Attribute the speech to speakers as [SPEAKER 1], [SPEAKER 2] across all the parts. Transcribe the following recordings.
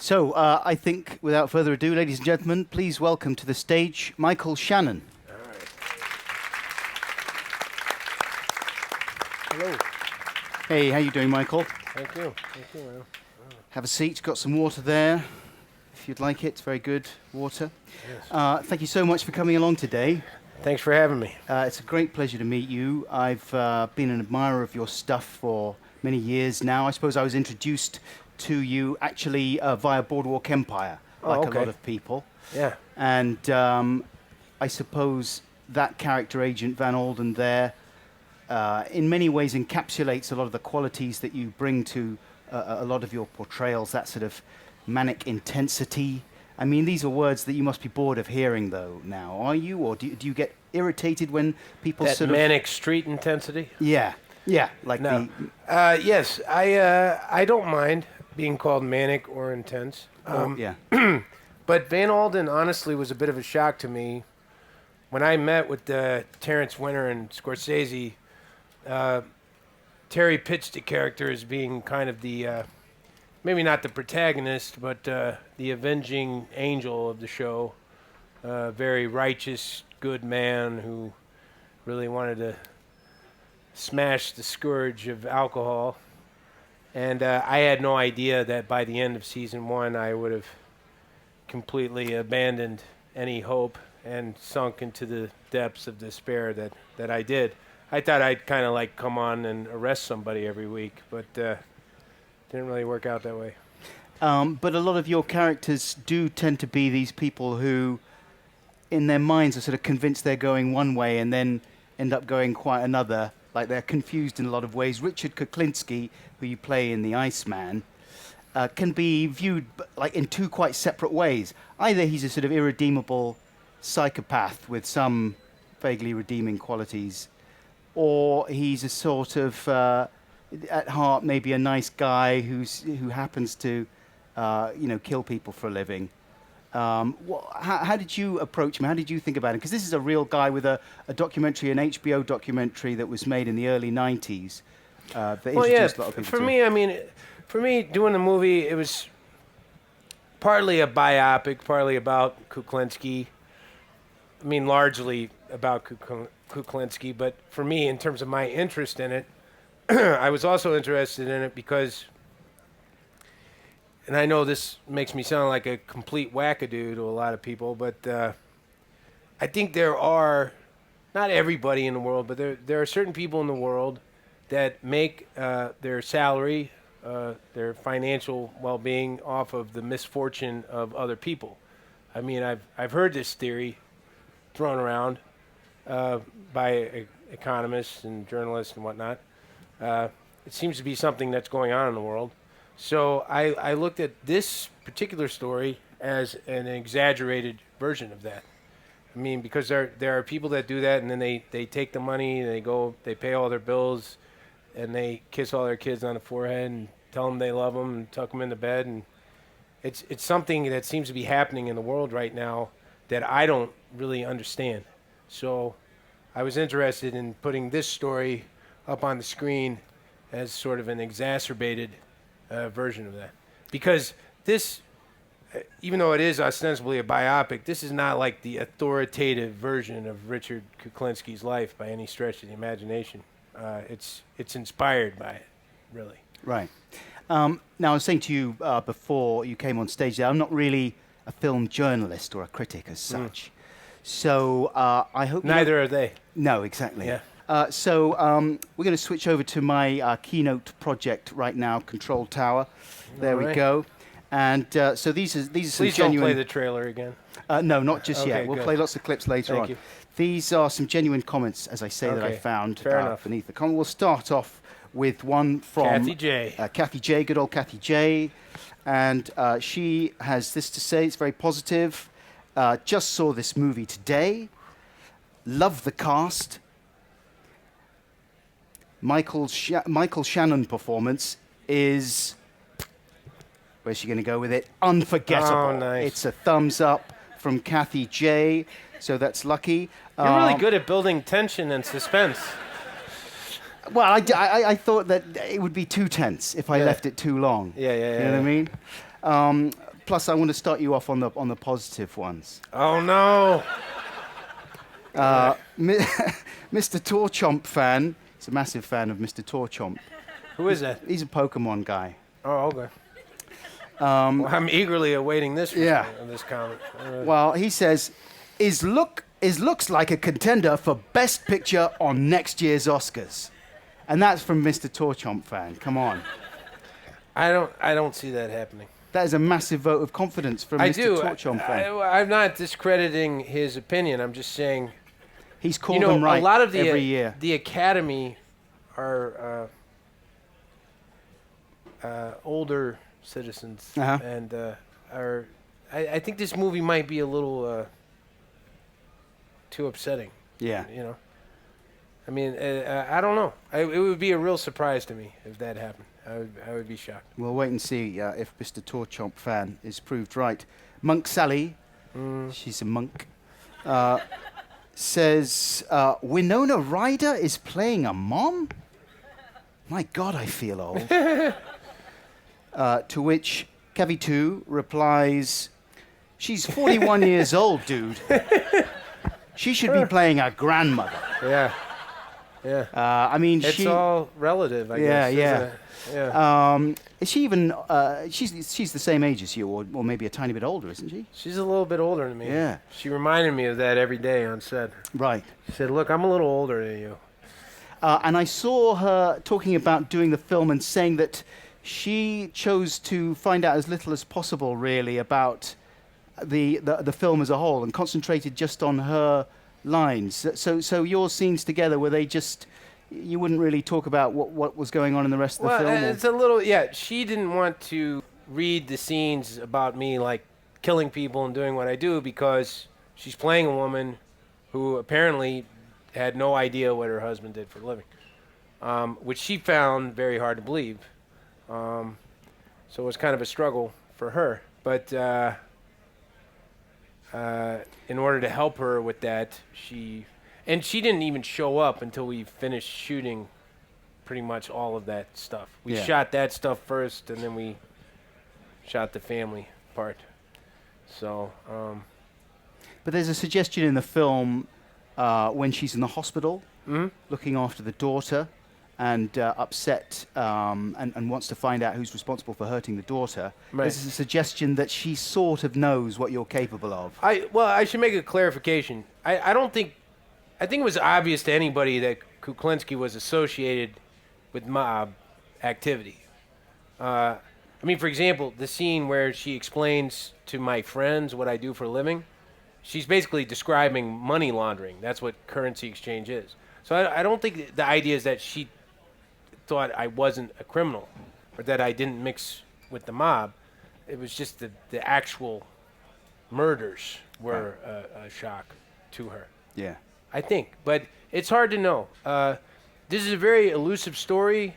[SPEAKER 1] So, I think, without further ado, ladies and gentlemen, please welcome to the stage Michael Shannon.
[SPEAKER 2] All right. Hello.
[SPEAKER 1] Hey, how you doing, Michael?
[SPEAKER 2] Thank you. Thank you, man.
[SPEAKER 1] Have a seat. Got some water there, if you'd like it. It's very good water.
[SPEAKER 2] Yes.
[SPEAKER 1] Thank you so much for coming along today.
[SPEAKER 2] Thanks for having me.
[SPEAKER 1] It's a great pleasure to meet you. I've been an admirer of your stuff for many years now. I suppose I was introduced to you actually via Boardwalk Empire, like a lot of people.
[SPEAKER 2] Yeah.
[SPEAKER 1] And I suppose that character, Agent Van Alden there, in many ways encapsulates a lot of the qualities that you bring to a lot of your portrayals, that sort of manic intensity. I mean, these are words that you must be bored of hearing, though, now, are you? Or do you get irritated when people
[SPEAKER 2] That
[SPEAKER 1] sort of...
[SPEAKER 2] manic street intensity?
[SPEAKER 1] Yeah, like
[SPEAKER 2] No. Yes, I don't mind being called manic or intense.
[SPEAKER 1] yeah.
[SPEAKER 2] But Van Alden, honestly, was a bit of a shock to me. When I met with Terrence Winter and Scorsese, Terry pitched the character as being kind of the, maybe not the protagonist, but the avenging angel of the show. Very righteous, good man who really wanted to smash the scourge of alcohol. And I had no idea that by the end of season 1, I would have completely abandoned any hope and sunk into the depths of despair that I did. I thought I'd kind of like come on and arrest somebody every week, but didn't really work out that way.
[SPEAKER 1] But a lot of your characters do tend to be these people who, in their minds, are sort of convinced they're going one way and then end up going quite another. Like they're confused in a lot of ways. Richard Kuklinski, who you play in The Iceman, can be viewed like in two quite separate ways. Either he's a sort of irredeemable psychopath with some vaguely redeeming qualities, or he's a sort of, at heart, maybe a nice guy who happens to, kill people for a living. How did you approach him? How did you think about him? Because this is a real guy with a documentary, an HBO documentary that was made in the early 90s that introduced a lot of people to him.
[SPEAKER 2] For me, doing the movie, it was partly a biopic, partly about Kuklinski. I mean, largely about Kuklinski, but for me, in terms of my interest in it, I was also interested in it because, and I know this makes me sound like a complete wackadoo to a lot of people, but I think there are, not everybody in the world, but there are certain people in the world that make their salary, their financial well-being off of the misfortune of other people. I mean, I've heard this theory thrown around by economists and journalists and whatnot. It seems to be something that's going on in the world. So I looked at this particular story as an exaggerated version of that. I mean, because there are people that do that, and then they take the money, and they pay all their bills, and they kiss all their kids on the forehead and tell them they love them and tuck them into bed. And it's something that seems to be happening in the world right now that I don't really understand. So I was interested in putting this story up on the screen as sort of an exacerbated version of that. Because this, even though it is ostensibly a biopic, this is not like the authoritative version of Richard Kuklinski's life by any stretch of the imagination. It's inspired by it, really.
[SPEAKER 1] Right. Now, I was saying to you before you came on stage there, I'm not really a film journalist or a critic as such. So I hope...
[SPEAKER 2] Neither are they.
[SPEAKER 1] No, exactly.
[SPEAKER 2] Yeah.
[SPEAKER 1] So we're going to switch over to my keynote project right now, Control Tower. There we go. And so these are some
[SPEAKER 2] Please
[SPEAKER 1] genuine...
[SPEAKER 2] don't play the trailer again.
[SPEAKER 1] No, not just yet. We'll
[SPEAKER 2] good.
[SPEAKER 1] play lots of clips later
[SPEAKER 2] Thank
[SPEAKER 1] on.
[SPEAKER 2] you.
[SPEAKER 1] These are some genuine comments, as I say, that I found
[SPEAKER 2] Fair enough.
[SPEAKER 1] beneath the comment. We'll start off with one from...
[SPEAKER 2] Kathy J.
[SPEAKER 1] Kathy J, good old Kathy J. And she has this to say. It's very positive. Just saw this movie today. Love the cast. Michael Shannon performance is, where's she going to go with it? Unforgettable.
[SPEAKER 2] Oh, nice.
[SPEAKER 1] It's a thumbs up from Kathy J. So that's lucky.
[SPEAKER 2] You're really good at building tension and suspense.
[SPEAKER 1] Well, I thought that it would be too tense if I left it too long.
[SPEAKER 2] Yeah.
[SPEAKER 1] You know what I mean? plus, I want to start you off on the positive ones.
[SPEAKER 2] Oh no.
[SPEAKER 1] Mr. Torchomp fan. He's a massive fan of Mr. Torchomp.
[SPEAKER 2] Who is that?
[SPEAKER 1] He's a Pokemon guy.
[SPEAKER 2] Oh, okay. Well, I'm eagerly awaiting this.
[SPEAKER 1] Yeah.
[SPEAKER 2] This comment.
[SPEAKER 1] Well, he says, looks like a contender for Best Picture on next year's Oscars, and that's from Mr. Torchomp fan. Come on.
[SPEAKER 2] I don't see that happening.
[SPEAKER 1] That is a massive vote of confidence from Mr. Torchomp fan.
[SPEAKER 2] I'm not discrediting his opinion. I'm just saying.
[SPEAKER 1] He's called them right
[SPEAKER 2] a lot of
[SPEAKER 1] every year.
[SPEAKER 2] The Academy are older citizens, and I think this movie might be a little too upsetting.
[SPEAKER 1] Yeah.
[SPEAKER 2] You know. I mean, I don't know. It would be a real surprise to me if that happened. I would be shocked.
[SPEAKER 1] We'll wait and see if Mr. Torchomp fan is proved right. Monk Sally, she's a monk, says, Winona Ryder is playing a mom? My God, I feel old. To which Kevy2 replies, she's 41 years old, dude. She should be playing a grandmother.
[SPEAKER 2] Yeah. Yeah.
[SPEAKER 1] I mean,
[SPEAKER 2] it's all relative, I guess.
[SPEAKER 1] Yeah.
[SPEAKER 2] Yeah.
[SPEAKER 1] Is she even? She's the same age as you, or maybe a tiny bit older, isn't she?
[SPEAKER 2] She's a little bit older than me.
[SPEAKER 1] Yeah.
[SPEAKER 2] She reminded me of that every day on set.
[SPEAKER 1] Right.
[SPEAKER 2] She said, "Look, I'm a little older than you."
[SPEAKER 1] And I saw her talking about doing the film and saying that she chose to find out as little as possible, really, about the film as a whole, and concentrated just on her lines. So your scenes together, were they just? You wouldn't really talk about what was going on in the rest of the film?
[SPEAKER 2] Well, it's a little, yeah. She didn't want to read the scenes about me, like, killing people and doing what I do, because she's playing a woman who apparently had no idea what her husband did for a living, which she found very hard to believe. So it was kind of a struggle for her. But in order to help her with that, she didn't even show up until we finished shooting pretty much all of that stuff. We shot that stuff first, and then we shot the family part. So.
[SPEAKER 1] But there's a suggestion in the film when she's in the hospital, looking after the daughter, and upset and wants to find out who's responsible for hurting the daughter. Right. There's a suggestion that she sort of knows what you're capable of.
[SPEAKER 2] I should make a clarification. I think it was obvious to anybody that Kuklinski was associated with mob activity. I mean, for example, the scene where she explains to my friends what I do for a living, she's basically describing money laundering. That's what currency exchange is. So I don't think the idea is that she thought I wasn't a criminal or that I didn't mix with the mob. It was just the actual murders were a shock to her.
[SPEAKER 1] Yeah.
[SPEAKER 2] I think, but it's hard to know. This is a very elusive story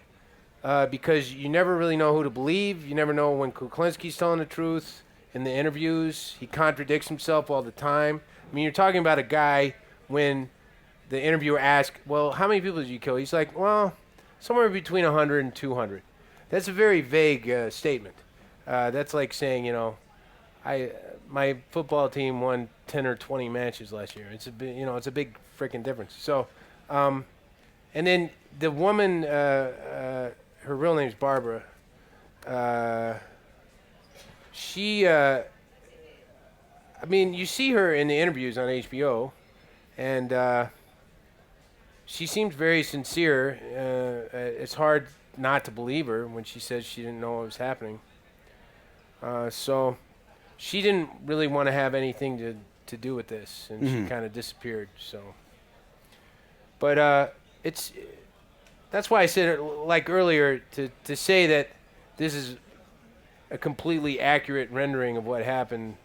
[SPEAKER 2] because you never really know who to believe. You never know when Kuklinski's telling the truth. In the interviews, he contradicts himself all the time. I mean, you're talking about a guy when the interviewer asks, well, how many people did you kill? He's like, well, somewhere between 100 and 200. That's a very vague statement. That's like saying, my football team won 10 or 20 matches last year. It's a big freaking difference. So, and then the woman, her real name's Barbara. She, I mean, you see her in the interviews on HBO, and she seems very sincere. It's hard not to believe her when she says she didn't know what was happening. So she didn't really want to have anything to do with this, and she kind of disappeared. So, but that's why I said, like earlier, to say that this is a completely accurate rendering of what happened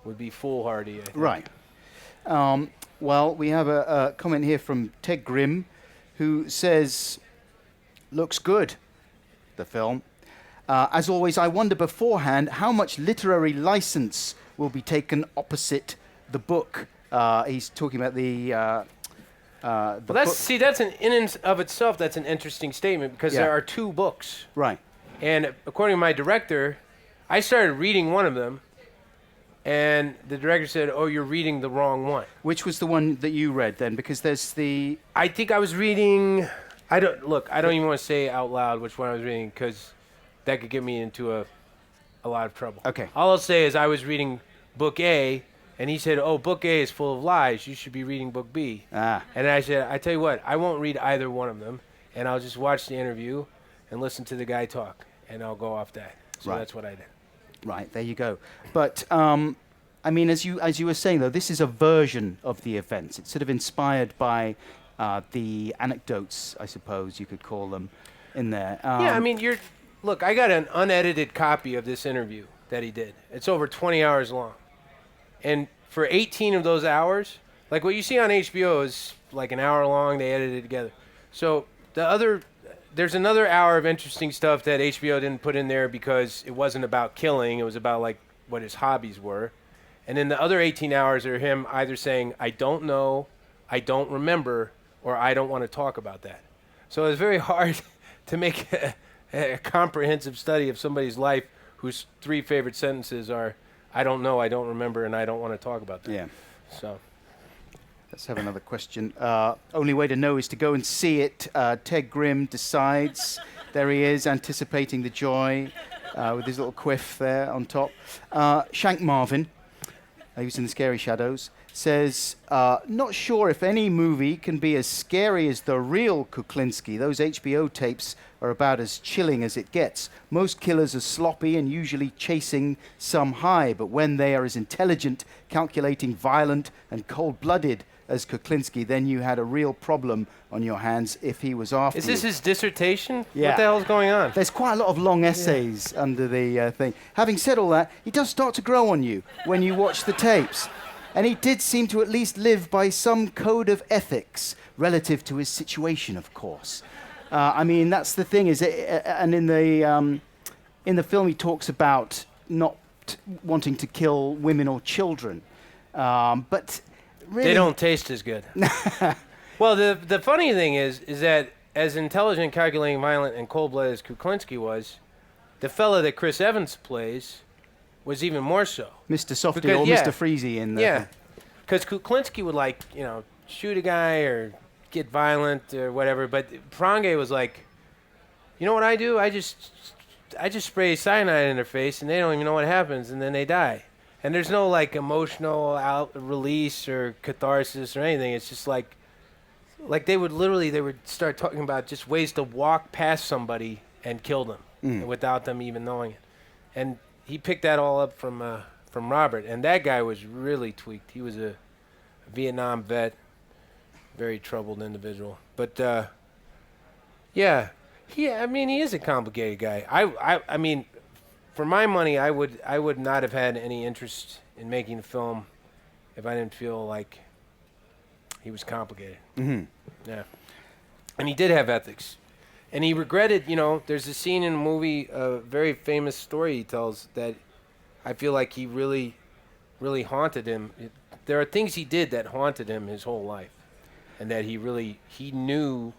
[SPEAKER 2] would be foolhardy, I think.
[SPEAKER 1] Right. Well, we have a comment here from Ted Grimm, who says, looks good, the film. As always, I wonder beforehand how much literary license will be taken opposite the book. He's talking about the
[SPEAKER 2] well, that's in and of itself, that's an interesting statement, because there are two books.
[SPEAKER 1] Right.
[SPEAKER 2] And according to my director, I started reading one of them, and the director said, "Oh, you're reading the wrong one."
[SPEAKER 1] Which was the one that you read then? Because there's the...
[SPEAKER 2] I think I was reading. I don't even want to say out loud which one I was reading because that could get me into a lot of trouble.
[SPEAKER 1] Okay.
[SPEAKER 2] All I'll say is I was reading book A, and he said, "Oh, book A is full of lies. You should be reading book B."
[SPEAKER 1] Ah.
[SPEAKER 2] And I said, "I tell you what, I won't read either one of them, and I'll just watch the interview and listen to the guy talk, and I'll go off that." So
[SPEAKER 1] Right.
[SPEAKER 2] that's what I did.
[SPEAKER 1] Right, there you go. But, I mean, as you were saying, though, this is a version of the events. It's sort of inspired by the anecdotes, I suppose you could call them, in there.
[SPEAKER 2] Yeah, I mean, look, I got an unedited copy of this interview that he did. It's over 20 hours long. And for 18 of those hours, like what you see on HBO is like an hour long, they edited it together. So there's another hour of interesting stuff that HBO didn't put in there because it wasn't about killing, it was about like what his hobbies were. And then the other 18 hours are him either saying, "I don't know, I don't remember," or "I don't want to talk about that." So it's very hard to make a comprehensive study of somebody's life whose 3 favorite sentences are, "I don't know, I don't remember, and I don't want to talk about that."
[SPEAKER 1] Yeah.
[SPEAKER 2] So
[SPEAKER 1] Let's have another question. Only way to know is to go and see it. Ted Grimm decides. There he is, anticipating the joy with his little quiff there on top. Shank Marvin, who's in the Scary Shadows, says, not sure if any movie can be as scary as the real Kuklinski. Those HBO tapes are about as chilling as it gets. Most killers are sloppy and usually chasing some high, but when they are as intelligent, calculating, violent, and cold-blooded as Kuklinski, then you had a real problem on your hands if he was after you.
[SPEAKER 2] is this his dissertation?
[SPEAKER 1] Yeah.
[SPEAKER 2] What the hell's going on?
[SPEAKER 1] There's quite a lot of long essays under the thing. Having said all that, he does start to grow on you when you watch the tapes. And he did seem to at least live by some code of ethics relative to his situation, of course. I mean, that's the thing, is it, and in the film he talks about not wanting to kill women or children. But really...
[SPEAKER 2] They don't taste as good. Well, the funny thing is that as intelligent, calculating, violent, and cold-blooded as Kuklinski was, the fella that Chris Evans plays was even more so.
[SPEAKER 1] Mr. Softy
[SPEAKER 2] Because,
[SPEAKER 1] or
[SPEAKER 2] yeah,
[SPEAKER 1] Mr. Freezy in the...
[SPEAKER 2] Yeah, because Kuklinski would, like, shoot a guy or get violent or whatever, but Prange was like, you know what I do? I just spray cyanide in their face, and they don't even know what happens, and then they die. And there's no, like, emotional release or catharsis or anything. It's just like they would start talking about just ways to walk past somebody and kill them without them even knowing it. And he picked that all up from Robert, and that guy was really tweaked. He was a Vietnam vet, very troubled individual. But yeah, he is a complicated guy. I mean, for my money, I would not have had any interest in making the film if I didn't feel like he was complicated.
[SPEAKER 1] Mm-hmm.
[SPEAKER 2] Yeah, and he did have ethics. And he regretted, there's a scene in the movie, a very famous story he tells that I feel like he really, really haunted him. There are things he did that haunted him his whole life. And that he knew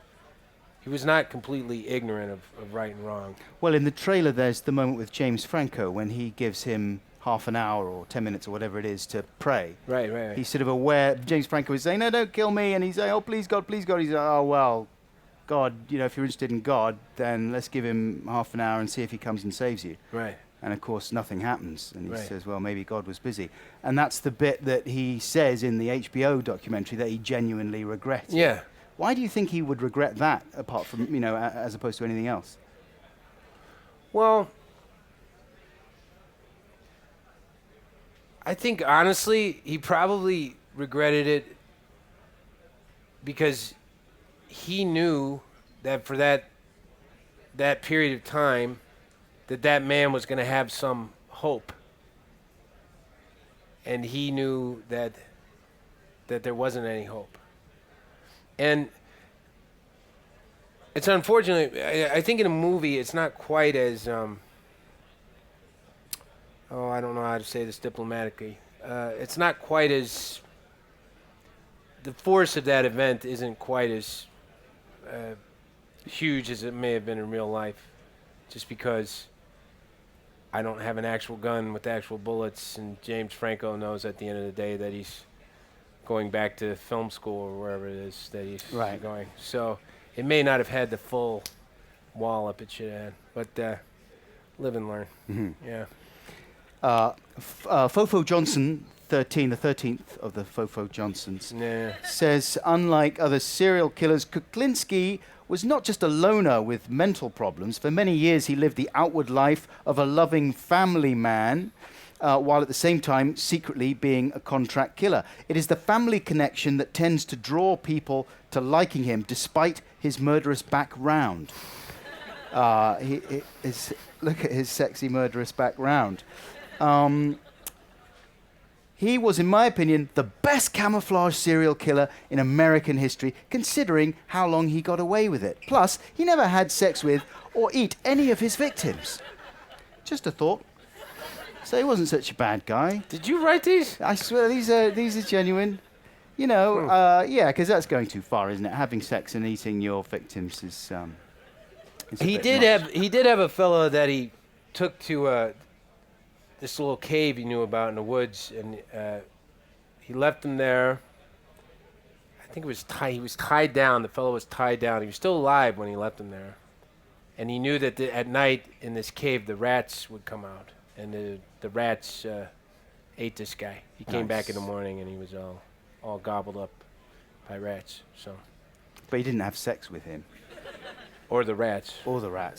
[SPEAKER 2] he was not completely ignorant of right and wrong.
[SPEAKER 1] Well, in the trailer, there's the moment with James Franco when he gives him half an hour or 10 minutes or whatever it is to pray.
[SPEAKER 2] Right.
[SPEAKER 1] He's sort of aware. James Franco is saying, "No, don't kill me." And he's saying, "Oh, please, God, please, God." He's like, "Oh, well, God, if you're interested in God, then let's give him half an hour and see if he comes and saves you."
[SPEAKER 2] Right.
[SPEAKER 1] And of course, nothing happens. And he
[SPEAKER 2] Right.
[SPEAKER 1] says, well, maybe God was busy. And that's the bit that he says in the HBO documentary that he genuinely regrets.
[SPEAKER 2] Yeah.
[SPEAKER 1] Why do you think he would regret that, apart from, as opposed to anything else?
[SPEAKER 2] Well, I think honestly, he probably regretted it because he knew that for that period of time, that man was going to have some hope, and he knew that there wasn't any hope. And it's unfortunate. I think in a movie, it's not quite as I don't know how to say this diplomatically. It's not quite as, the force of that event isn't quite as huge as it may have been in real life, just because I don't have an actual gun with actual bullets, and James Franco knows at the end of the day that he's going back to film school or wherever it is that he's going. So it may not have had the full wallop it should have, but live and learn. Yeah.
[SPEAKER 1] Fofo Johnson, the 13th of the Fofo Johnsons,
[SPEAKER 2] Nah.
[SPEAKER 1] says, unlike other serial killers, Kuklinski was not just a loner with mental problems. For many years, he lived the outward life of a loving family man, while at the same time secretly being a contract killer. It is the family connection that tends to draw people to liking him, despite his murderous background. Look at his sexy murderous background. He was, in my opinion, the best camouflage serial killer in American history, considering how long he got away with it. Plus, he never had sex with or eat any of his victims. Just a thought. So he wasn't such a bad guy.
[SPEAKER 2] Did you write these?
[SPEAKER 1] I swear, these are genuine. You know, yeah, because that's going too far, isn't it? Having sex and eating your victims is.
[SPEAKER 2] He did have a fellow that he took to this little cave he knew about in the woods, and he left him there. I think he was tied down. The fellow was tied down. He was still alive when he left him there, and he knew that at night in this cave the rats would come out, and the rats ate this guy. He came back in the morning and he was all gobbled up by rats. So,
[SPEAKER 1] but he didn't have sex with him.
[SPEAKER 2] Or the rats.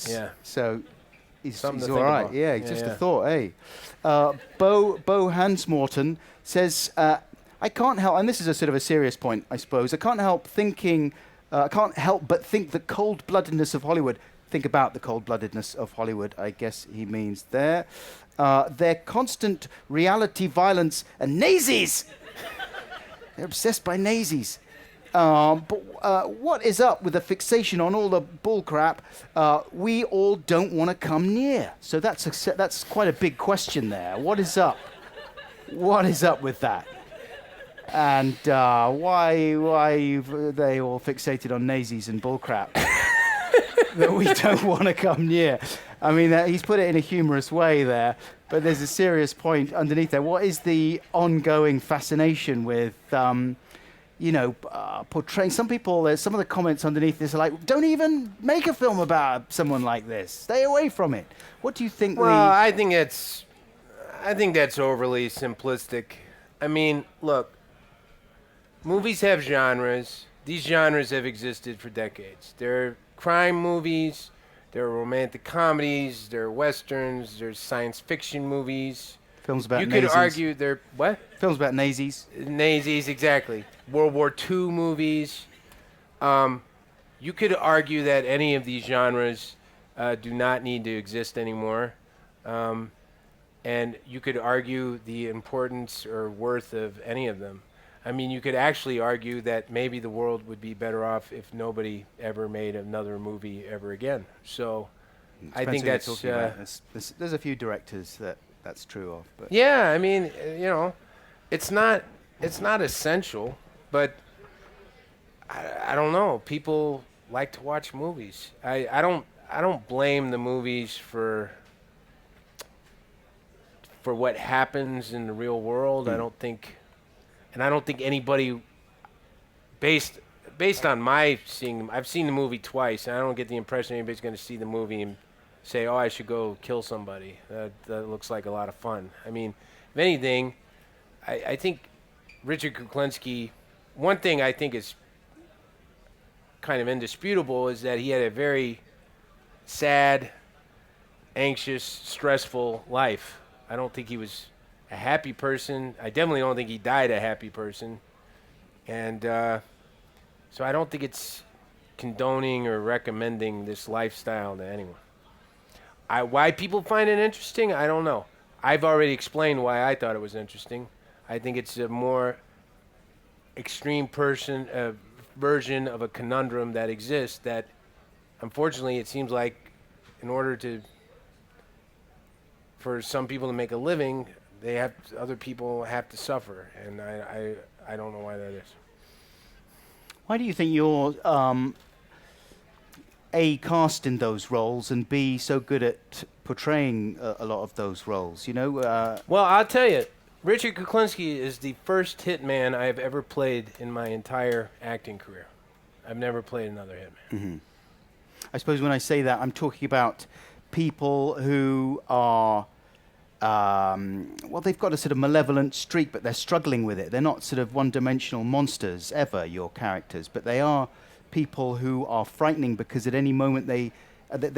[SPEAKER 1] Yeah. So he's all right.
[SPEAKER 2] About.
[SPEAKER 1] Yeah, just a thought, eh? Bo Hansmorton says, I can't help, and this is a sort of a serious point, I suppose. I can't help but think the cold-bloodedness of Hollywood. Think about the cold-bloodedness of Hollywood, I guess he means there. Their constant reality violence and nazis. They're obsessed by nazis. But what is up with the fixation on all the bullcrap we all don't want to come near? So that's quite a big question there. What is up? What is up with that? And why are they all fixated on nazis and bullcrap that we don't want to come near? I mean, he's put it in a humorous way there, but there's a serious point underneath there. What is the ongoing fascination with... portraying some people. Some of the comments underneath this are like, "Don't even make a film about someone like this. Stay away from it." What do you think?
[SPEAKER 2] Well, I think that's overly simplistic. I mean, look, movies have genres. These genres have existed for decades. There are crime movies, there are romantic comedies, there are westerns, there's science fiction movies.
[SPEAKER 1] Films about
[SPEAKER 2] nazis.
[SPEAKER 1] You
[SPEAKER 2] could argue they're what?
[SPEAKER 1] Films about nazis.
[SPEAKER 2] Nazis, exactly. World War II movies. You could argue that any of these genres do not need to exist anymore. And you could argue the importance or worth of any of them. I mean, you could actually argue that maybe the world would be better off if nobody ever made another movie ever again. So I think that's...
[SPEAKER 1] there's a few directors that's true of. But
[SPEAKER 2] yeah, I mean, it's not essential, but I don't know. People like to watch movies. I don't blame the movies for what happens in the real world. I don't think anybody based on my seeing them. I've seen the movie twice, and I don't get the impression anybody's going to see the movie and say, "Oh, I should go kill somebody." That looks like a lot of fun. I mean, if anything, I think Richard Kuklinski, one thing I think is kind of indisputable is that he had a very sad, anxious, stressful life. I don't think he was a happy person. I definitely don't think he died a happy person. And so I don't think it's condoning or recommending this lifestyle to anyone. Why people find it interesting, I don't know. I've already explained why I thought it was interesting. I think it's a more extreme version of a conundrum that exists that, unfortunately, it seems like in order for some people to make a living, other people have to suffer, and I don't know why that is.
[SPEAKER 1] Why do you think you're A, cast in those roles, and B, so good at portraying a lot of those roles, you know?
[SPEAKER 2] Well, I'll tell you, Richard Kuklinski is the first hitman I have ever played in my entire acting career. I've never played another hitman.
[SPEAKER 1] I suppose when I say that, I'm talking about people who are, well, they've got a sort of malevolent streak, but they're struggling with it. They're not sort of one-dimensional monsters ever, your characters, but they are people who are frightening because at any moment they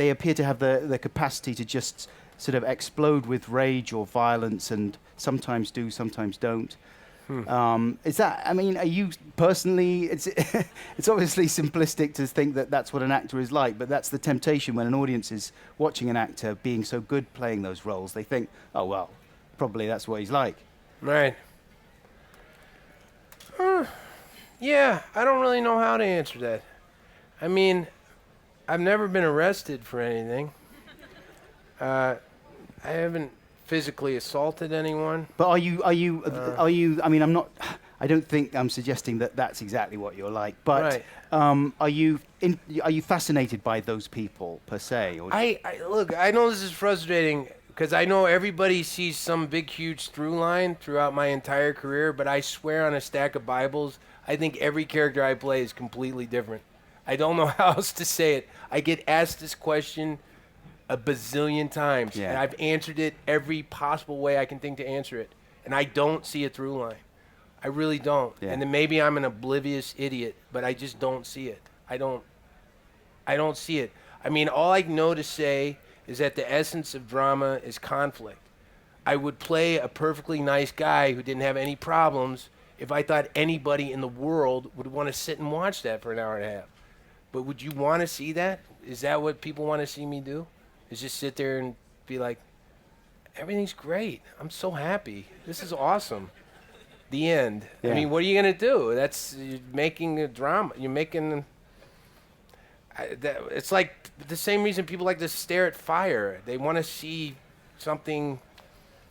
[SPEAKER 1] appear to have the capacity to just sort of explode with rage or violence, and sometimes do, sometimes don't. Is that, I mean, are you personally, it's obviously simplistic to think that that's what an actor is like, but that's the temptation when an audience is watching an actor being so good playing those roles. They think, oh, well, probably that's what he's like.
[SPEAKER 2] Right. Yeah, I don't really know how to answer that. I mean, I've never been arrested for anything. I haven't physically assaulted anyone.
[SPEAKER 1] But are you, I mean, I don't think I'm suggesting that that's exactly what you're like, but
[SPEAKER 2] Right.
[SPEAKER 1] are you fascinated by those people per se? Or
[SPEAKER 2] Look, I know this is frustrating because I know everybody sees some big, huge through line throughout my entire career, but I swear on a stack of Bibles, I think every character I play is completely different. I don't know how else to say it. I get asked this question a bazillion times, and I've answered it every possible way I can think to answer it, and I don't see a through line. I really don't. And then maybe I'm an oblivious idiot, but I just don't see it. I don't see it. I mean, all I know to say is that the essence of drama is conflict. I would play a perfectly nice guy who didn't have any problems if I thought anybody in the world would want to sit and watch that for an hour and a half. But would you want to see that? Is that what people want to see me do? Is just sit there and be like, everything's great. I'm so happy. This is awesome. The end. I mean, what are you going to do? You're making a drama. You're making... it's like the same reason people like to stare at fire. They want to see something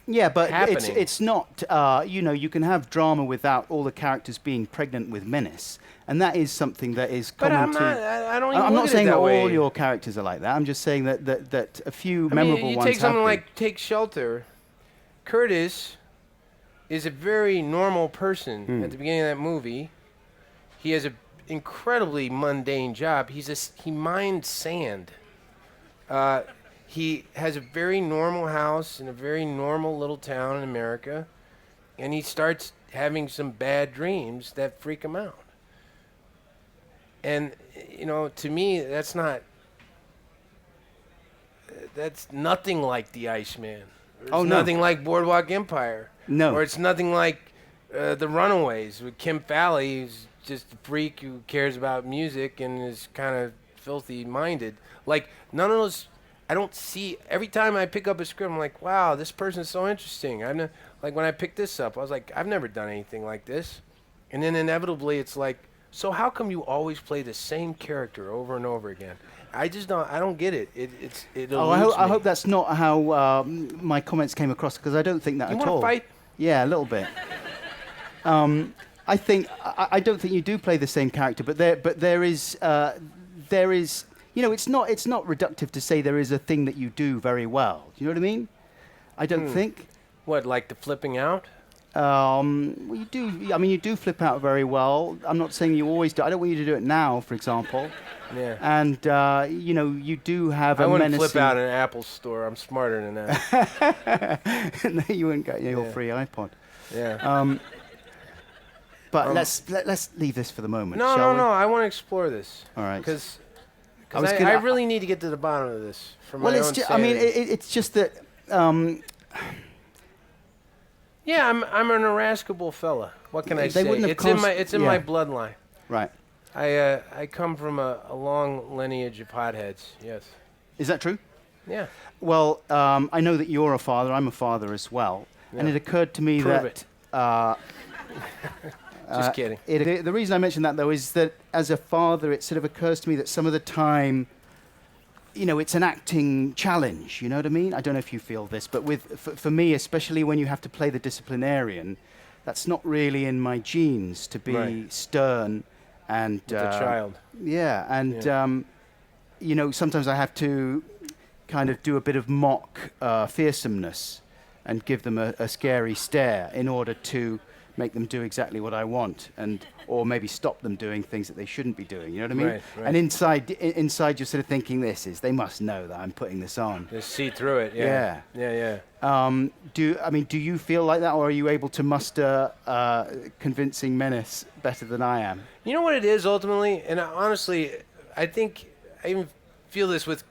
[SPEAKER 1] but
[SPEAKER 2] happening.
[SPEAKER 1] it's not, you know, you can have drama without all the characters being pregnant with menace. And that is something that is common
[SPEAKER 2] But I don't even
[SPEAKER 1] I'm
[SPEAKER 2] look
[SPEAKER 1] not
[SPEAKER 2] at
[SPEAKER 1] saying
[SPEAKER 2] it
[SPEAKER 1] that
[SPEAKER 2] that way.
[SPEAKER 1] all your characters are like that. I'm just saying that a few memorable
[SPEAKER 2] you
[SPEAKER 1] ones
[SPEAKER 2] take something
[SPEAKER 1] have
[SPEAKER 2] like Take Shelter. Curtis is a very normal person at the beginning of that movie. He has an incredibly mundane job. He mines sand. He has a very normal house in a very normal little town in America, and he starts having some bad dreams that freak him out. And, you know, to me, that's nothing like the Iceman. It's nothing like Boardwalk Empire.
[SPEAKER 1] No.
[SPEAKER 2] Or it's nothing like The Runaways with Kim Fowley, who's just a freak who cares about music and is kind of filthy-minded. Like, none of those... I don't see... Every time I pick up a script, I'm like, wow, this person's so interesting. Like, when I picked this up, I was like, I've never done anything like this. And then inevitably, it's like, so how come you always play the same character over and over again? I don't get it. It eludes
[SPEAKER 1] I
[SPEAKER 2] me.
[SPEAKER 1] hope that's not how my comments came across, because I don't think that
[SPEAKER 2] You
[SPEAKER 1] at
[SPEAKER 2] want
[SPEAKER 1] all.
[SPEAKER 2] to fight?
[SPEAKER 1] Yeah, a little bit. I don't think you do play the same character, but there is, you know, it's not reductive to say there is a thing that you do very well. Do you know what I mean? I don't think.
[SPEAKER 2] What, like the flipping out?
[SPEAKER 1] Well, you do. I mean, you do flip out very well. I'm not saying you always do. I don't want you to do it now, for example.
[SPEAKER 2] Yeah.
[SPEAKER 1] And you know, you do have a
[SPEAKER 2] I wouldn't
[SPEAKER 1] menacing...
[SPEAKER 2] flip out in an Apple store. I'm smarter than that.
[SPEAKER 1] No, you wouldn't get your free iPod.
[SPEAKER 2] Yeah.
[SPEAKER 1] But let's leave this for the moment.
[SPEAKER 2] No. I want to explore this.
[SPEAKER 1] All right.
[SPEAKER 2] Because
[SPEAKER 1] I
[SPEAKER 2] I really need to get to the bottom of this for my own sanity.
[SPEAKER 1] I mean, it's just that.
[SPEAKER 2] Yeah, I'm an irascible fella. What can I say? It's in my bloodline.
[SPEAKER 1] Right.
[SPEAKER 2] I come from a long lineage of hotheads. Yes.
[SPEAKER 1] Is that true?
[SPEAKER 2] Yeah.
[SPEAKER 1] Well, I know that you're a father. I'm a father as well.
[SPEAKER 2] Yeah.
[SPEAKER 1] And it occurred to me
[SPEAKER 2] Prove
[SPEAKER 1] that.
[SPEAKER 2] Just kidding.
[SPEAKER 1] The reason I mention that, though, is that as a father, it sort of occurs to me that some of the time, you know, it's an acting challenge. You know what I mean? I don't know if you feel this, but for me, especially when you have to play the disciplinarian, that's not really in my genes to be stern and
[SPEAKER 2] With a child.
[SPEAKER 1] Yeah, and sometimes I have to kind of do a bit of mock fearsomeness and give them a scary stare in order to make them do exactly what I want, or maybe stop them doing things that they shouldn't be doing. You know what I mean?
[SPEAKER 2] Right.
[SPEAKER 1] And inside you're sort of thinking they must know that I'm putting this on.
[SPEAKER 2] Just see through it. Yeah.
[SPEAKER 1] Do you feel like that, or are you able to muster convincing menace better than I am?
[SPEAKER 2] You know what it is ultimately, and honestly, I think I even feel this with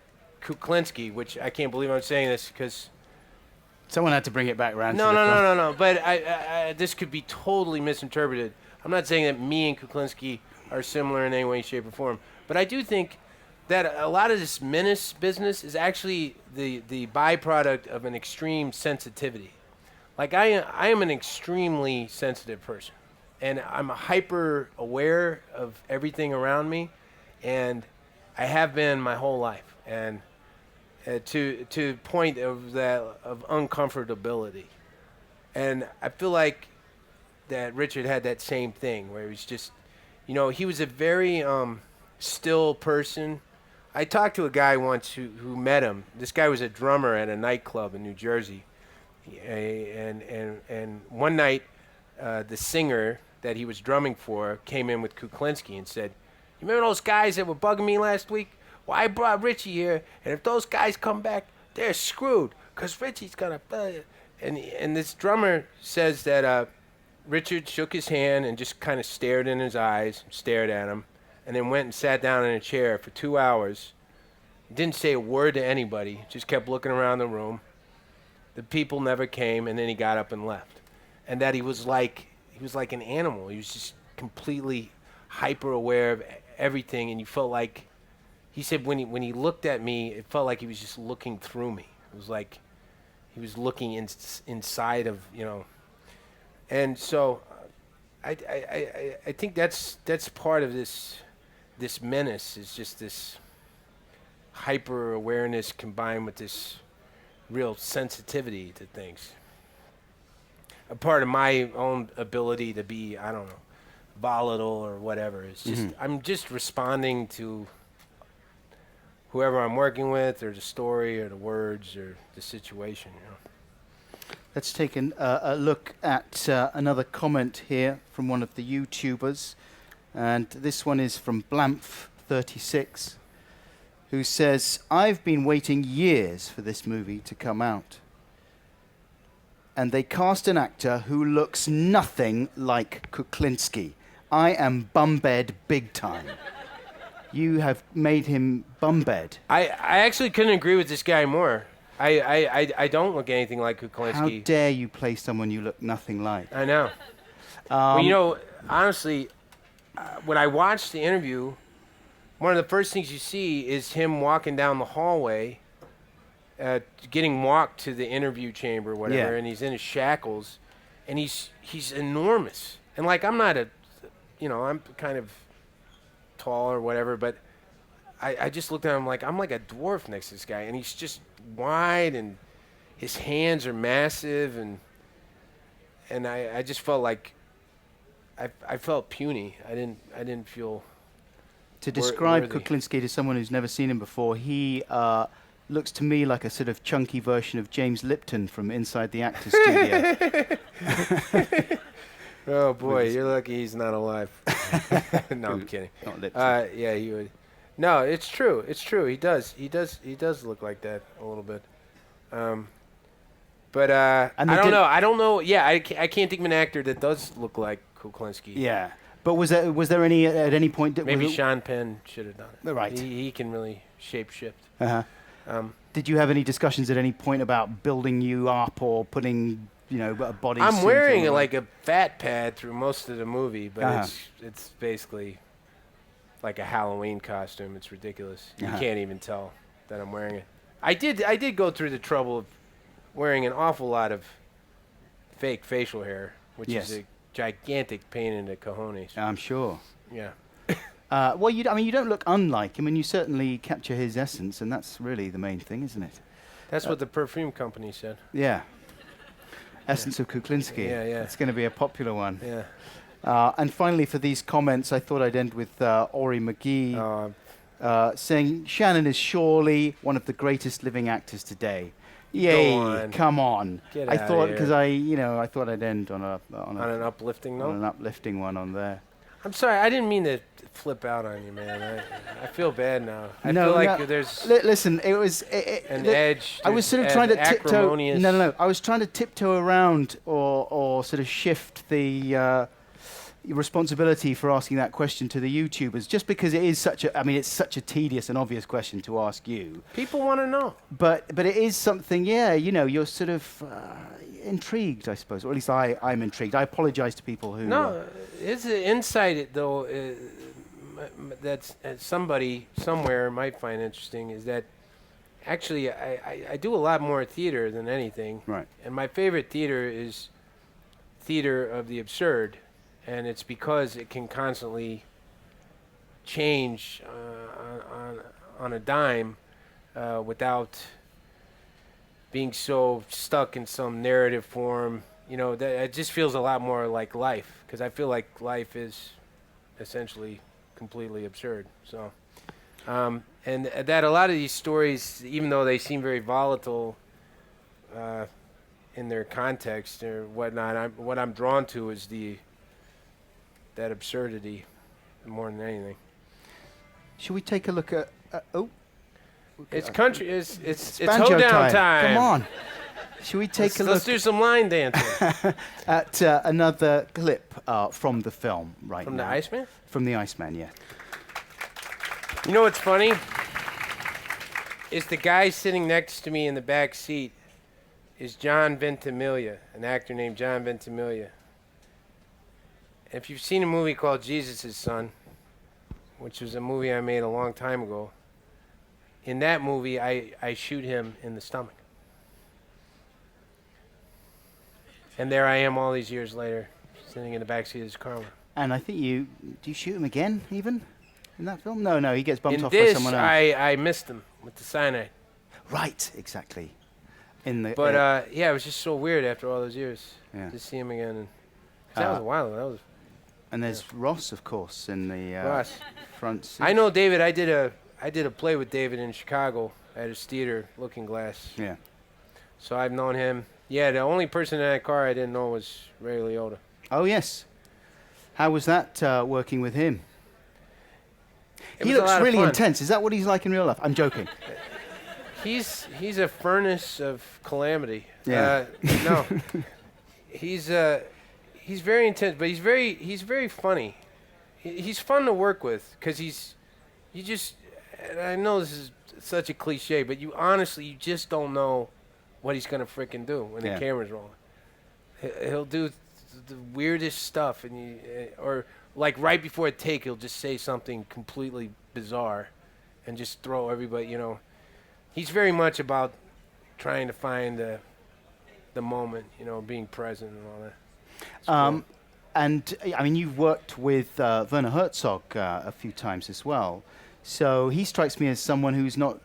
[SPEAKER 2] Kuklinski, which I can't believe I'm saying this because.
[SPEAKER 1] Someone had to bring it back around.
[SPEAKER 2] No. But I this could be totally misinterpreted. I'm not saying that me and Kuklinski are similar in any way, shape, or form. But I do think that a lot of this menace business is actually the byproduct of an extreme sensitivity. Like I am an extremely sensitive person, and I'm hyper aware of everything around me, and I have been my whole life. And to point of uncomfortability, and I feel like that Richard had that same thing where he was just, he was a very still person. I talked to a guy once who met him. This guy was a drummer at a nightclub in New Jersey, and one night the singer that he was drumming for came in with Kuklinski and said, "You remember those guys that were bugging me last week? Well, I brought Richie here, and if those guys come back, they're screwed, because Richie's going to..." And this drummer says that Richard shook his hand and just kind of stared in his eyes, stared at him, and then went and sat down in a chair for 2 hours. Didn't say a word to anybody, just kept looking around the room. The people never came, and then he got up and left. And that he was like an animal. He was just completely hyper aware of everything, and you felt like... He said when he looked at me, it felt like he was just looking through me. It was like he was looking inside of, And so I think that's part of this menace, is just this hyper awareness combined with this real sensitivity to things. A part of my own ability to be, I don't know, volatile or whatever. It's just I'm just responding to whoever I'm working with, or the story, or the words, or the situation.
[SPEAKER 1] Let's take a look at another comment here from one of the YouTubers, and this one is from Blampf36, who says, "I've been waiting years for this movie to come out, and they cast an actor who looks nothing like Kuklinski. I am bumbed big time." You have made him bumbed.
[SPEAKER 2] I actually couldn't agree with this guy more. I don't look anything like Kuklinski.
[SPEAKER 1] How dare you play someone you look nothing like?
[SPEAKER 2] I know. Well, honestly, when I watched the interview, one of the first things you see is him walking down the hallway, getting walked to the interview chamber or whatever, and he's in his shackles, and he's enormous. And like, I'm not I'm kind of tall or whatever, but I just looked at him like I'm like a dwarf next to this guy, and he's just wide, and his hands are massive, and I just felt like I felt puny. I didn't feel.
[SPEAKER 1] To describe
[SPEAKER 2] worthy.
[SPEAKER 1] Kuklinski to someone who's never seen him before, he looks to me like a sort of chunky version of James Lipton from Inside the Actors Studio.
[SPEAKER 2] Oh boy, you're lucky he's not alive. No, I'm kidding.
[SPEAKER 1] Not Lipton.
[SPEAKER 2] Yeah, he would. No, it's true. It's true. He does look like that a little bit. But I don't know. Yeah, I can't think of an actor that does look like Kuklinski.
[SPEAKER 1] Yeah. But was there any at any point that
[SPEAKER 2] maybe Sean Penn should have done it.
[SPEAKER 1] Right.
[SPEAKER 2] He can really shape shift.
[SPEAKER 1] Uh-huh. Did you have any discussions at any point about building you up or putting a body?
[SPEAKER 2] I'm wearing like a fat pad through most of the movie, but it's basically like a Halloween costume. It's ridiculous. You can't even tell that I'm wearing it. I did go through the trouble of wearing an awful lot of fake facial hair, which is a gigantic pain in the cojones.
[SPEAKER 1] I'm sure.
[SPEAKER 2] Yeah.
[SPEAKER 1] Well, you don't look unlike him, and you certainly capture his essence, and that's really the main thing, isn't it?
[SPEAKER 2] That's what the perfume company said.
[SPEAKER 1] Yeah. Essence of Kuklinski.
[SPEAKER 2] Yeah.
[SPEAKER 1] It's going to be a popular one.
[SPEAKER 2] Yeah.
[SPEAKER 1] And finally, for these comments, I thought I'd end with Ori McGee. saying Shannon is surely one of the greatest living actors today. Yay!
[SPEAKER 2] on.
[SPEAKER 1] Come on.
[SPEAKER 2] Get
[SPEAKER 1] I
[SPEAKER 2] outta
[SPEAKER 1] thought
[SPEAKER 2] here.
[SPEAKER 1] because I thought I'd end on
[SPEAKER 2] an uplifting note.
[SPEAKER 1] an uplifting one on there.
[SPEAKER 2] I'm sorry, I didn't mean to flip out on you, man. I feel bad now. I
[SPEAKER 1] No,
[SPEAKER 2] feel like
[SPEAKER 1] no.
[SPEAKER 2] there's
[SPEAKER 1] Listen, it was
[SPEAKER 2] an edge.
[SPEAKER 1] I was sort of
[SPEAKER 2] there's
[SPEAKER 1] trying to
[SPEAKER 2] an
[SPEAKER 1] tiptoe.
[SPEAKER 2] acrimonious-
[SPEAKER 1] No. I was trying to tiptoe around or sort of shift the responsibility for asking that question to the YouTubers, just because it is such a. I mean, it's such a tedious and obvious question to ask you.
[SPEAKER 2] People want to know.
[SPEAKER 1] But it is something. Yeah, you're sort of intrigued, I suppose, or at least I'm intrigued. I apologize to people who.
[SPEAKER 2] No, it's an insight though that's somebody somewhere might find interesting is that actually I do a lot more theater than anything.
[SPEAKER 1] Right.
[SPEAKER 2] And my favorite theater is theater of the absurd, and it's because it can constantly change on a dime without being so stuck in some narrative form. That it just feels a lot more like life, because I feel like life is essentially completely absurd. So, and that a lot of these stories, even though they seem very volatile in their context or whatnot, what I'm drawn to is that absurdity more than anything.
[SPEAKER 1] Should we take a look at?
[SPEAKER 2] It's country. It's
[SPEAKER 1] banjo
[SPEAKER 2] hoedown time.
[SPEAKER 1] Come on. Should we take a
[SPEAKER 2] Let's
[SPEAKER 1] look
[SPEAKER 2] do some line dancing.
[SPEAKER 1] at another clip from the film right
[SPEAKER 2] From
[SPEAKER 1] now?
[SPEAKER 2] the Iceman?
[SPEAKER 1] From the Iceman, yeah.
[SPEAKER 2] You know what's funny? Is the guy sitting next to me in the back seat is John Ventimiglia, an actor named John Ventimiglia. If you've seen a movie called Jesus' Son, which was a movie I made a long time ago, in that movie I shoot him in the stomach. And there I am all these years later, sitting in the backseat of his car.
[SPEAKER 1] And I think do you shoot him again, even, in that film? No, he gets bumped
[SPEAKER 2] In
[SPEAKER 1] off by
[SPEAKER 2] this,
[SPEAKER 1] someone else.
[SPEAKER 2] I missed him with the cyanide.
[SPEAKER 1] Right, exactly.
[SPEAKER 2] But yeah, it was just so weird after all those years
[SPEAKER 1] Yeah.
[SPEAKER 2] to see him again. And 'cause that was a while ago. That was
[SPEAKER 1] And there's Ross, of course, in the
[SPEAKER 2] Ross.
[SPEAKER 1] front seat.
[SPEAKER 2] I know David. I did a play with David in Chicago at his theater, Looking Glass.
[SPEAKER 1] Yeah.
[SPEAKER 2] So I've known him. Yeah, the only person in that car I didn't know was Ray Liotta.
[SPEAKER 1] Oh, yes. How was that working with him?
[SPEAKER 2] It
[SPEAKER 1] He
[SPEAKER 2] was a
[SPEAKER 1] looks
[SPEAKER 2] lot of
[SPEAKER 1] really
[SPEAKER 2] fun.
[SPEAKER 1] intense. Is that what he's like in real life? I'm joking.
[SPEAKER 2] He's a furnace of calamity.
[SPEAKER 1] Yeah.
[SPEAKER 2] No, he's very intense, but he's very funny. He's fun to work with because and I know this is such a cliche, but you just don't know what he's gonna frickin' do when
[SPEAKER 1] Yeah.
[SPEAKER 2] the camera's rolling. He'll do the weirdest stuff, and or like right before a take, he'll just say something completely bizarre, and just throw everybody. He's very much about trying to find the moment, being present and all that. It's cool.
[SPEAKER 1] And, I mean, you've worked with Werner Herzog a few times as well. So he strikes me as someone who's not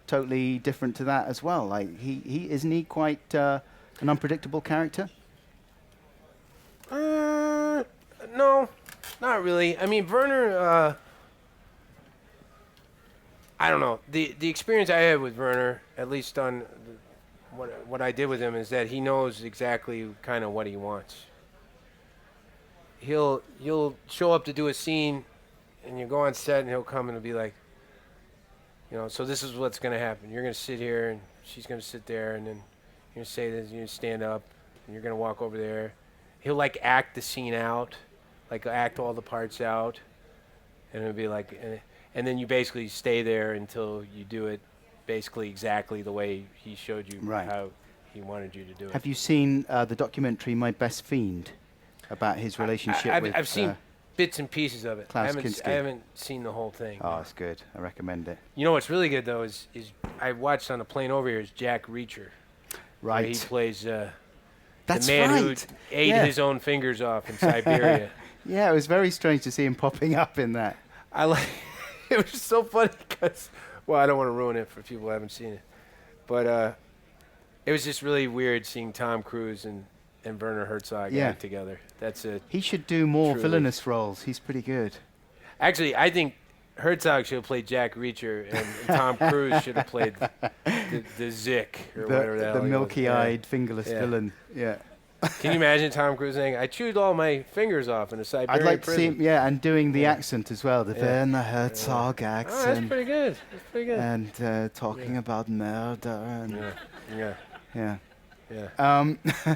[SPEAKER 1] totally different to that as well. Like, isn't he quite an unpredictable character?
[SPEAKER 2] No, not really. I mean, Werner, I don't know. The experience I had with Werner, at least on what I did with him, is that he knows exactly kind of what he wants. You'll show up to do a scene, and you go on set, and he'll come and he'll be like, so this is what's going to happen. You're going to sit here, and she's going to sit there, and then you're going to say this, you're going to stand up, and you're going to walk over there. He'll, like, act the scene out, like, act all the parts out, and it'll be like, and then you basically stay there until you do it basically exactly the way he showed you
[SPEAKER 1] Right.
[SPEAKER 2] how he wanted you to do it.
[SPEAKER 1] Have you seen the documentary My Best Fiend about his relationship with...
[SPEAKER 2] I've seen bits and pieces of it. I
[SPEAKER 1] Klaus Kinski.
[SPEAKER 2] haven't seen the whole thing.
[SPEAKER 1] Oh,
[SPEAKER 2] no.
[SPEAKER 1] it's good. I recommend it.
[SPEAKER 2] You know what's really good, though, is I watched on the plane over here is Jack Reacher. Where
[SPEAKER 1] Right.
[SPEAKER 2] he plays
[SPEAKER 1] That's
[SPEAKER 2] the man
[SPEAKER 1] right.
[SPEAKER 2] who ate
[SPEAKER 1] Yeah.
[SPEAKER 2] his own fingers off in Siberia.
[SPEAKER 1] Yeah, it was very strange to see him popping up in that.
[SPEAKER 2] It was just so funny because, well, I don't want to ruin it for people who haven't seen it, but it was just really weird seeing Tom Cruise and Werner Herzog act together. That's it.
[SPEAKER 1] He should do more
[SPEAKER 2] Truly.
[SPEAKER 1] villainous roles. He's pretty good.
[SPEAKER 2] Actually, I think Herzog should have played Jack Reacher, and Tom Cruise should have played the Zick or whatever the hell
[SPEAKER 1] the
[SPEAKER 2] he was.
[SPEAKER 1] milky-eyed, fingerless
[SPEAKER 2] Yeah.
[SPEAKER 1] villain. Yeah.
[SPEAKER 2] Can you imagine Tom Cruise saying, "I chewed all my fingers off in a Siberian
[SPEAKER 1] I'd like to see
[SPEAKER 2] prison"?
[SPEAKER 1] him, and doing the
[SPEAKER 2] Yeah.
[SPEAKER 1] accent as well, the
[SPEAKER 2] Yeah.
[SPEAKER 1] Werner Herzog
[SPEAKER 2] Oh, that's
[SPEAKER 1] accent,
[SPEAKER 2] pretty good. That's pretty good.
[SPEAKER 1] and talking about murder. And
[SPEAKER 2] Yeah.
[SPEAKER 1] yeah.
[SPEAKER 2] Yeah.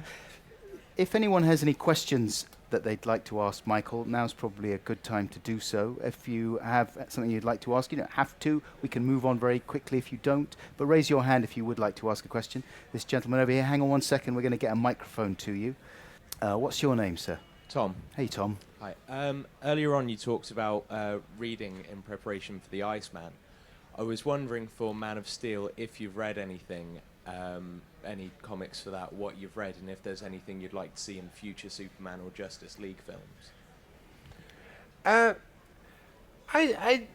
[SPEAKER 1] If anyone has any questions that they'd like to ask Michael, now's probably a good time to do so. If you have something you'd like to ask, you don't have to. We can move on very quickly if you don't. But raise your hand if you would like to ask a question. This gentleman over here, hang on one second. We're going to get a microphone to you. What's your name, sir?
[SPEAKER 3] Tom.
[SPEAKER 1] Hey, Tom.
[SPEAKER 3] Hi. Earlier on, you talked about reading in preparation for the Iceman. I was wondering for Man of Steel if you've read anything, any comics for that, what you've read, and if there's anything you'd like to see in future Superman or Justice League films.
[SPEAKER 2] I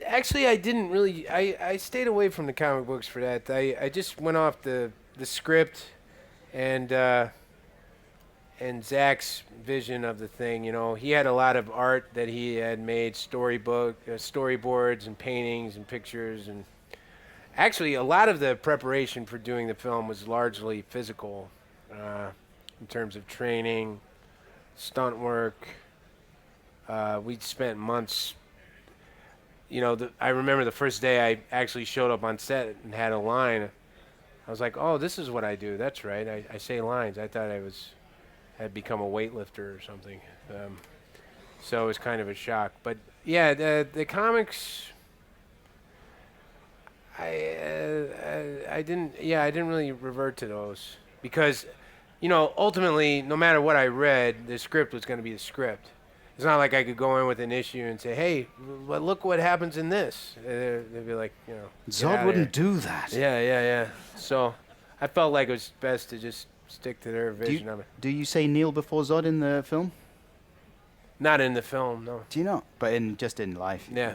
[SPEAKER 2] actually I didn't really I stayed away from the comic books for that. I just went off the script and Zach's vision of the thing. You know, he had a lot of art that he had made, storyboards and paintings and pictures, and actually a lot of the preparation for doing the film was largely physical, in terms of training, stunt work. We spent months. You know, I remember the first day I actually showed up on set and had a line. I was like, "Oh, this is what I do. That's right. I say lines." I thought had become a weightlifter or something. So it was kind of a shock. But yeah, the comics. I didn't really revert to those because, you know, ultimately, no matter what I read, the script was going to be the script. It's not like I could go in with an issue and say, "Hey, but look what happens in this." They'd be like, you know,
[SPEAKER 1] Zod wouldn't do that.
[SPEAKER 2] Yeah. So I felt like it was best to just stick to their vision of it.
[SPEAKER 1] Do you say Neil before Zod in the film?
[SPEAKER 2] Not in the film, no.
[SPEAKER 1] Do you not? But just in life?
[SPEAKER 2] Yeah.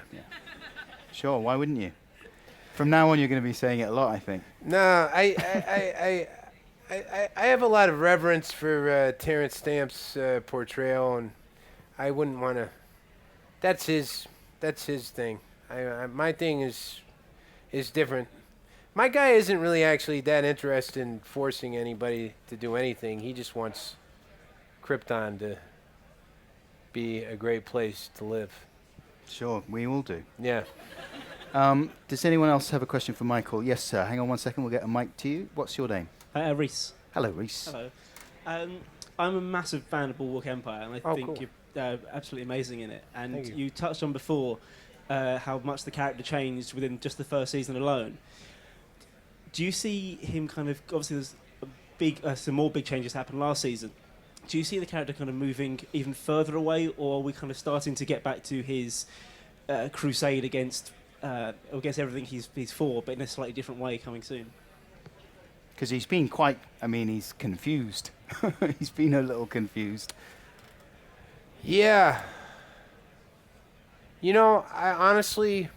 [SPEAKER 1] Sure, why wouldn't you? From now on, you're going to be saying it a lot, I think.
[SPEAKER 2] No, I have a lot of reverence for Terrence Stamp's portrayal, and I wouldn't want to. That's his thing. My thing is different. My guy isn't really actually that interested in forcing anybody to do anything. He just wants Krypton to be a great place to live.
[SPEAKER 1] Sure, we all do.
[SPEAKER 2] Yeah.
[SPEAKER 1] Does anyone else have a question for Michael? Yes, sir. Hang on one second. We'll get a mic to you. What's your name?
[SPEAKER 4] Reese.
[SPEAKER 1] Hello, Reese.
[SPEAKER 4] Hello. I'm a massive fan of Bulwark Empire, and I think
[SPEAKER 2] cool.
[SPEAKER 4] you're absolutely amazing in it. And
[SPEAKER 2] Thank you.
[SPEAKER 4] you touched on before how much the character changed within just the first season alone. Do you see him kind of, obviously there's some more big changes happened last season. Do you see the character kind of moving even further away, or are we kind of starting to get back to his crusade against everything he's for, but in a slightly different way coming soon?
[SPEAKER 1] Because he's been he's confused. He's been a little confused.
[SPEAKER 2] Yeah. You know, I honestly,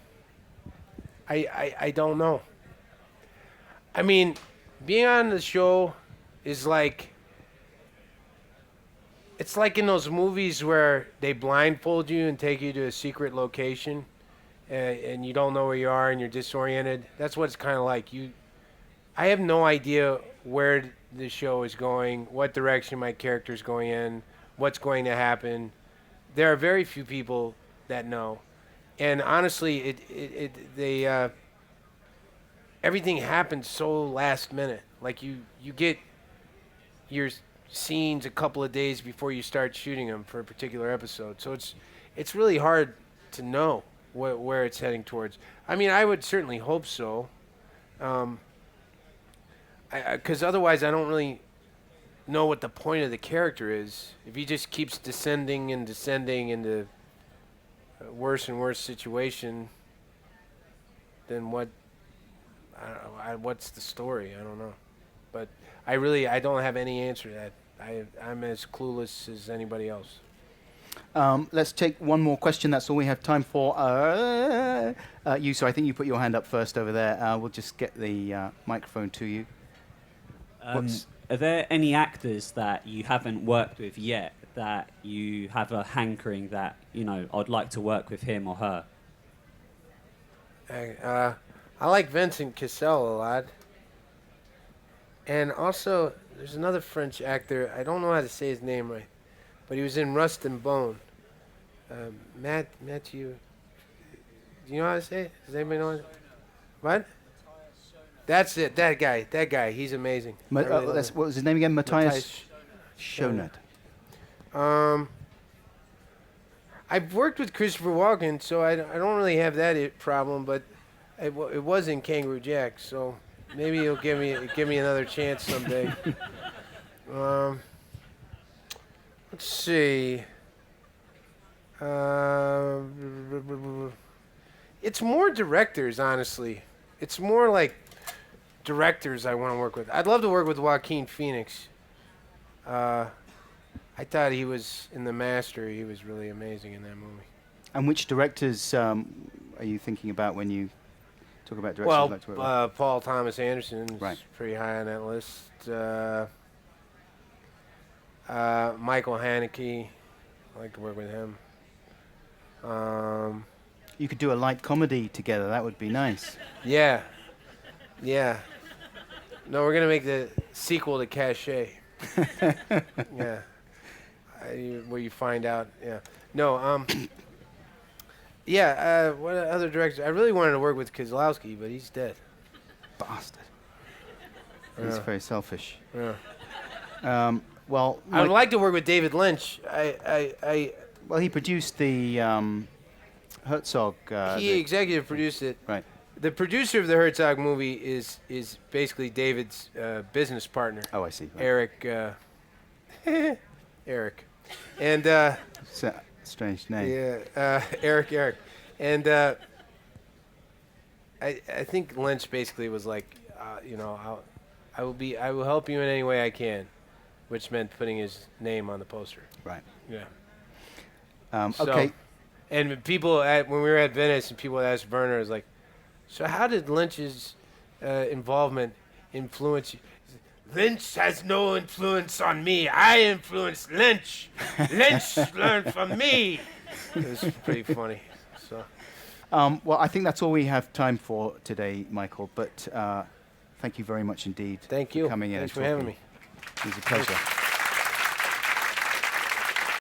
[SPEAKER 2] I don't know. I mean, being on the show is like, it's like in those movies where they blindfold you and take you to a secret location, and you don't know where you are and you're disoriented. That's what it's kind of like. I have no idea where the show is going, what direction my character is going in, what's going to happen. There are very few people that know, and honestly, everything happens so last minute. Like you get your scenes a couple of days before you start shooting them for a particular episode, so it's really hard to know where it's heading towards. I mean, I would certainly hope so. Because otherwise I don't really know what the point of the character is. If he just keeps descending and descending into a worse and worse situation, then what? I don't know, what's the story? I don't know. But I don't have any answer to that. I'm as clueless as anybody else.
[SPEAKER 1] Let's take one more question. That's all we have time for. You, so I think you put your hand up first over there. We'll just get the microphone to you.
[SPEAKER 5] Are there any actors that you haven't worked with yet that you have a hankering that, you know, I'd like to work with him or her?
[SPEAKER 2] I like Vincent Cassel a lot. And also, there's another French actor. I don't know how to say his name right, but he was in Rust and Bone. Matthew. Do you know how to say it? Does anybody know it? What? That's it. That guy. He's amazing. I really love him.
[SPEAKER 1] What was his name again? Matthias Schoenaert.
[SPEAKER 2] I've worked with Christopher Walken, so I don't really have that problem, but it was in Kangaroo Jack, so maybe he'll give me another chance someday. Let's see. It's more directors, honestly. It's more like directors I want to work with. I'd love to work with Joaquin Phoenix. I thought he was in The Master. He was really amazing in that movie.
[SPEAKER 1] And which directors are you thinking about when you talk about directors?
[SPEAKER 2] Well,
[SPEAKER 1] you'd like to work with?
[SPEAKER 2] Paul Thomas Anderson is
[SPEAKER 1] Right.
[SPEAKER 2] pretty high on that list. Michael Haneke, I like to work with him.
[SPEAKER 1] You could do a light comedy together. That would be nice.
[SPEAKER 2] Yeah. No, we're gonna make the sequel to Caché. Yeah. Where you find out. Yeah. No. Yeah. What other directors? I really wanted to work with Kozlowski, but he's dead.
[SPEAKER 1] Bastard. He's very selfish.
[SPEAKER 2] Yeah.
[SPEAKER 1] Well,
[SPEAKER 2] I would like to work with David Lynch.
[SPEAKER 1] well, he produced the Herzog.
[SPEAKER 2] He executive produced it.
[SPEAKER 1] Right.
[SPEAKER 2] The producer of the Herzog movie is basically David's business partner.
[SPEAKER 1] Oh, I see. Right.
[SPEAKER 2] Eric. Eric. And
[SPEAKER 1] It's a strange name.
[SPEAKER 2] yeah, Eric. And I think Lynch basically was like, I will help you in any way I can, which meant putting his name on the poster.
[SPEAKER 1] Right.
[SPEAKER 2] Yeah.
[SPEAKER 1] Okay.
[SPEAKER 2] And people when we were at Venice, and people asked Werner, was like, so how did Lynch's involvement influence you? Lynch has no influence on me. I influenced Lynch. Lynch learned from me. It was pretty funny. So.
[SPEAKER 1] Well, I think that's all we have time for today, Michael. But thank you very much indeed.
[SPEAKER 2] Thank
[SPEAKER 1] for
[SPEAKER 2] you.
[SPEAKER 1] coming in.
[SPEAKER 2] Thanks
[SPEAKER 1] and
[SPEAKER 2] for having
[SPEAKER 1] talking.
[SPEAKER 2] me.
[SPEAKER 1] It was a pleasure.